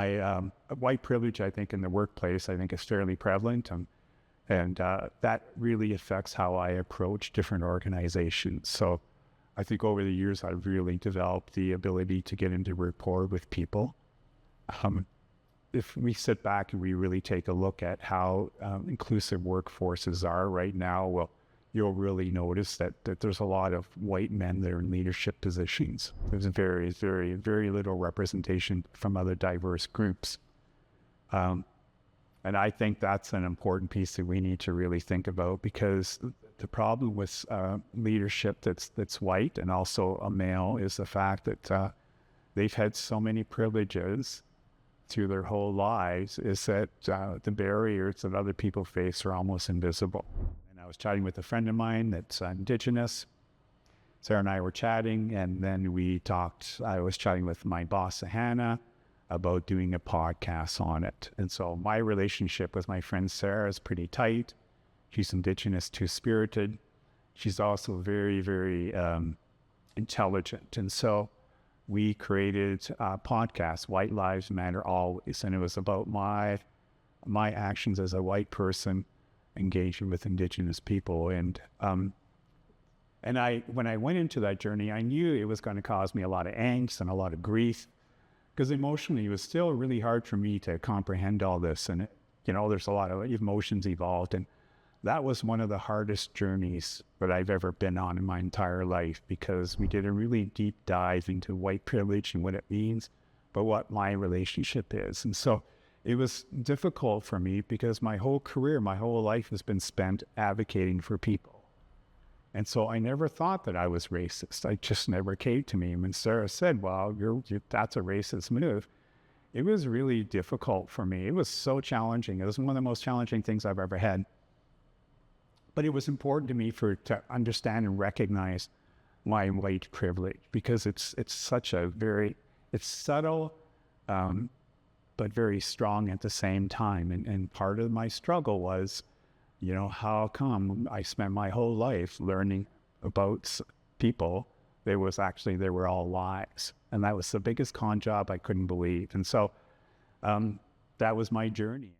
my white privilege, I think, in the workplace, I think is fairly prevalent. And that really affects how I approach different organizations. So I think over the years, I've really developed the ability to get into rapport with people. If we sit back and we really take a look at how inclusive workforces are right now, well, you'll really notice that there's a lot of white men that are in leadership positions. There's very little representation from other diverse groups. And I think that's an important piece that we need to really think about, because the problem with leadership that's white and also a male is the fact that they've had so many privileges through their whole lives, is that the barriers that other people face are almost invisible. And I was chatting with a friend of mine that's Indigenous. Sarah and I were chatting, and then I was chatting with my boss, Hannah, about doing a podcast on it. And so my relationship with my friend Sarah is pretty tight. She's Indigenous, two-spirited. She's also very, very intelligent. And so we created a podcast, White Lives Matter Always, and it was about my actions as a white person engaging with Indigenous people. And when I went into that journey, I knew it was going to cause me a lot of angst and a lot of grief, because emotionally it was still really hard for me to comprehend all this. And there's a lot of emotions involved, and that was one of the hardest journeys that I've ever been on in my entire life, because we did a really deep dive into white privilege and what it means, but what my relationship is. And so it was difficult for me, because my whole career, my whole life has been spent advocating for people. And so I never thought that I was racist. It just never came to me. When Sarah said, well, that's a racist move, it was really difficult for me. It was so challenging. It was one of the most challenging things I've ever had. But it was important to me to understand and recognize my white privilege, because it's such it's subtle, but very strong at the same time. And part of my struggle was, how come I spent my whole life learning about people, they were all lies. And that was the biggest con job I couldn't believe. And so that was my journey.